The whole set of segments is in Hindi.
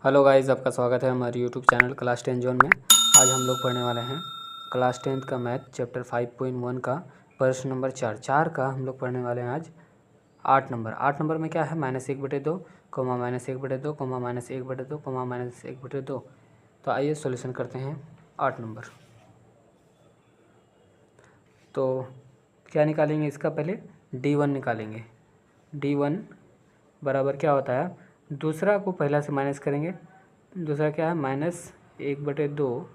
हेलो गाइस, आपका स्वागत है हमारे यूट्यूब चैनल क्लास 10 जोन में। आज हम लोग पढ़ने वाले हैं क्लास 10 का मैथ चैप्टर 5.1 का प्रश्न नंबर 4 का हम लोग पढ़ने वाले हैं आज 8 नंबर में क्या है -1/2 कोमा -1/2 कोमा -1/2 कोमा -1/2। तो आइए सॉल्यूशन करते हैं 8 नंबर। तो क्या निकालेंगे इसका, पहले D1 निकालेंगे। D1 बराबर क्या होता है, दूसरा को पहला से माइनस करेंगे। दूसरा क्या है -1/2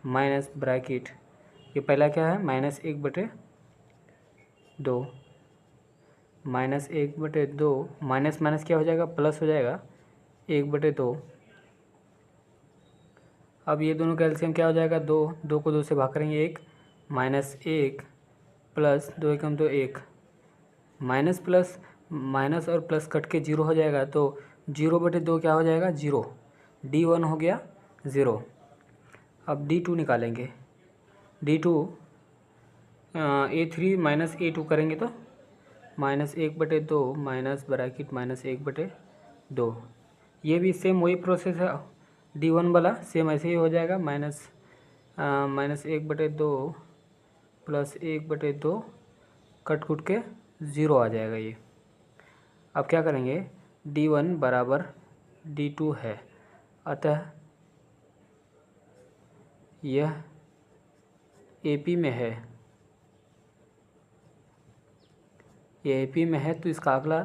माइनस ब्रैकेट, ये पहला क्या है -1/2 -1/2 माइनस माइनस क्या हो जाएगा, प्लस हो जाएगा 1/2। अब ये दोनों का एलसीएम क्या हो जाएगा, 2 को 2 से भाग करेंगे 1 -1 प्लस 2 एकम 2 1 माइनस प्लस माइनस और प्लस कट के 0 हो जाएगा। तो 0/2 क्या हो जाएगा, 0। D1 हो गया 0। अब D2 निकालेंगे। D2 A3 माइनस A2 करेंगे तो -1/2 माइनस ब्रैकेट -1/2। ये भी सेम वही प्रोसेस है, D1 वाला सेम ऐसे ही हो जाएगा। -1/2 प्लस 1/2 कट कुट के 0 आ जाएगा ये। अब क्या करेंगे, D1 बराबर D2 है, अतः यह AP में है। ये AP में है तो इसका अगला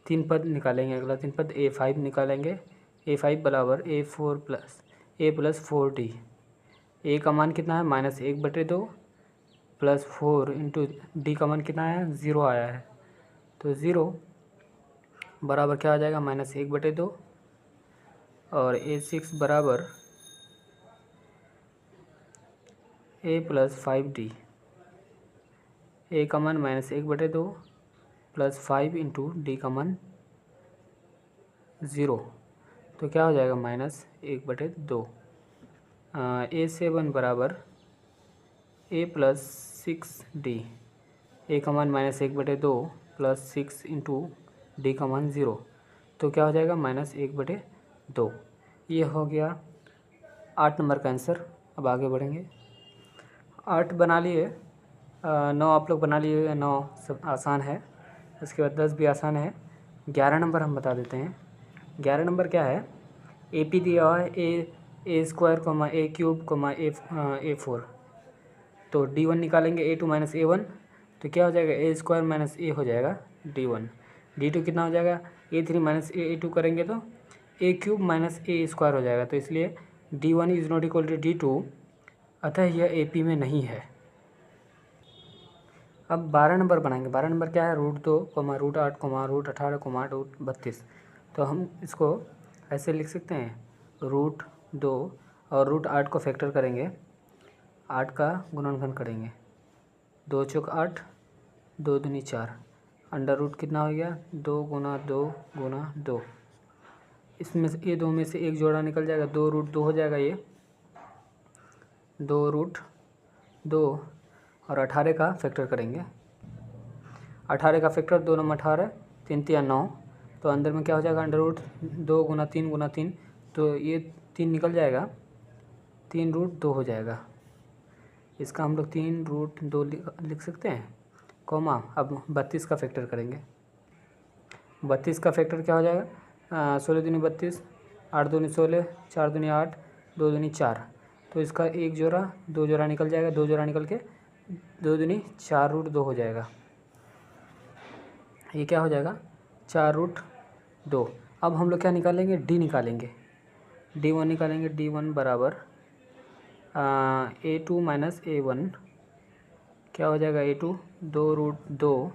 3 पद निकालेंगे। अगला 3 पद A5 निकालेंगे। A5 बराबर A4 प्लस 4D। A का मान कितना है -1/2 प्लस 4 इंटू D का मान कितना है, 0 आया है। तो 0 बराबर क्या आ जाएगा, -1/2। और A6 बराबर A प्लस 5D। A का मान -1/2 प्लस 5 इंटू D का मान 0, तो क्या हो जाएगा -1/2। A7 बराबर A प्लस 6D। A का मान -1/2 प्लस 6 इंटू D का मान 0, तो क्या हो जाएगा -1/2। ये हो गया 8 नंबर का आंसर। अब आगे बढ़ेंगे। 8 बना लिए, 9 आप लोग बना लिए, 9 सब आसान है। उसके बाद 10 भी आसान है। 11 नंबर हम बता देते हैं। 11 नंबर क्या है, AP दिया हुआ है A² A³ A4। तो D1 निकालेंगे, A2 माइनस A1, तो क्या हो जाएगा, A² माइनस A हो जाएगा D1। D2 कितना हो जाएगा, A3 माइनस A2 करेंगे तो A³ माइनस A² हो जाएगा। तो इसलिए D1 is not equal to D2, अतः यह AP में नहीं है। अब 12 नंबर बनाएंगे। 12 नंबर क्या है, √2, √8, √18, √32। तो हम इसको ऐसे लिख सकते हैं, √2 और √8 को फैक्टर करेंगे, 8 का गुणनखंड करेंगे, 2 चौक 8, 2 दूनी 4, अंडर रूट कितना हो गया, 2 गुना 2 गुना 2। इसमें से ये 2 में से एक जोड़ा निकल जाएगा, 2√2 हो जाएगा ये, 2√2। और 18 का फैक्टर करेंगे। 18 का फैक्टर 2 नंबर 18, 3 तिया 9, तो अंदर में क्या हो जाएगा, √2 गुना 3 गुना 3, तो ये 3 निकल जाएगा, 3√2 हो जाएगा। इसका हम लोग 3√2 लिख सकते हैं, कॉमा। अब 32 का फैक्टर करेंगे। 32 का फैक्टर क्या हो जाएगा, 16 दूनी 32, 8 दूनी 16, 4 दूनी 8, 2 दूनी 4। तो इसका एक जोड़ा 2 जोड़ा निकल जाएगा, 2 जोड़ा निकल के 2 दूनी 4√2 हो जाएगा। ये क्या हो जाएगा, 4√2। अब हम लोग क्या निकालेंगे, D निकालेंगे। D1 निकालेंगे। D1 बराबर A2 माइनस A1, क्या हो जाएगा, A2 2√2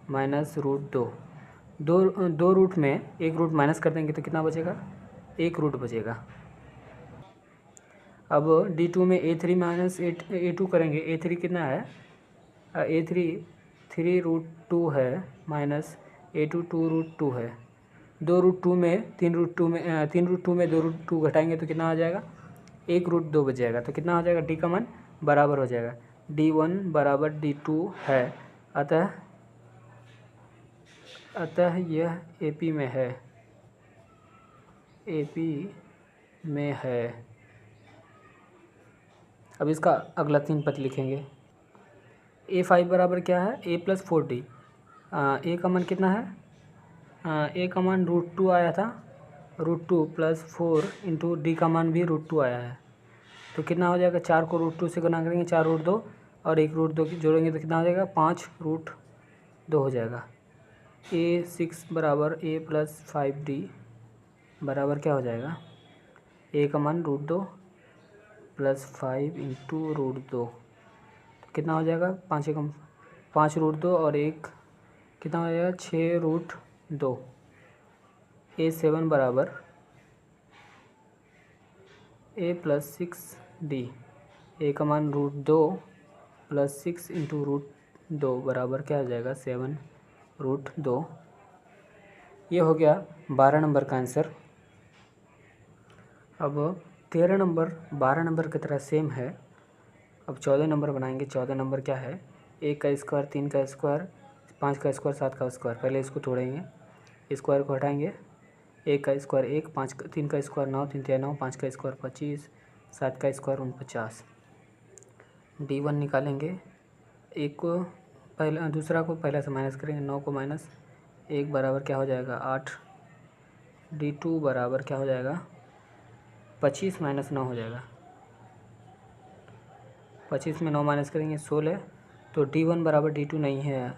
माइनस √2। दो रूट में एक रूट माइनस कर देंगे तो कितना बचेगा, एक रूट बचेगा। अब D2 में A3 माइनस A2 करेंगे। A3 कितना है, A3 3√2 है, माइनस A2 2√2 है। 2√2 में 3√2 में 3√2 में 2√2 घटाएंगे तो कितना आ जाएगा, 1√2 बच जाएगा। तो कितना हो जाएगा, D का मान बराबर हो जाएगा, D1 बराबर D2 है, अतः यह AP में है। AP में है। अब इसका अगला 3 पद लिखेंगे। A5 बराबर क्या है, A + 4D। A का मान कितना है, A का मान √2 आया था, √2 + 4 इंटू D का मान भी √2 आया है। तो कितना हो जाएगा, 4 को √2 से गुना करेंगे, 4 √2 और 1 √2 जोड़ेंगे तो कितना हो जाएगा, 5 √2 हो जाएगा। A6 बराबर A + 5D बराबर क्या हो जाएगा, A का मान √2 + 5 इंटू √2 तो कितना हो जाएगा, 5 √2 और 1 कितना हो जाएगा, 6 √2। A7 बराबर A + 6D, A का मान √2 + 6 इंटू √2 बराबर क्या हो जाएगा, 7 √2। ये हो गया 12 नंबर का आंसर। अब 13 नंबर 12 नंबर की तरह सेम है। अब 14 नंबर बनाएंगे। 14 नंबर क्या है, 1 का स्क्वायर, 3 का स्क्वायर, 5 का स्क्वायर, 7 का स्क्वायर। पहले इसको तोड़ेंगे, स्क्वायर को हटाएंगे। 1 का स्क्वायर 1, 3 का स्क्वायर 9, 3 3 9, 5 का स्क्वायर 25, 7 का स्क्वायर 49। D1 निकालेंगे। एक को पहले, दूसरा को पहले से माइनस करेंगे। 9 को -1 बराबर क्या हो जाएगा, 8। D2 बराबर क्या हो जाएगा, 25 - 9 हो जाएगा। 25 में 9 माइनस करेंगे 16। तो D1 बराबर D2 नहीं है,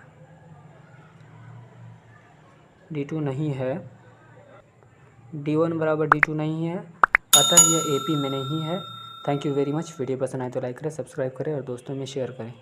D2 नहीं है, D1 बराबर D2 नहीं है, अतः यह AP में नहीं है। Thank you very much. Video पसंद आए तो लाइक करें, सब्सक्राइब करें और दोस्तों में शेयर करें।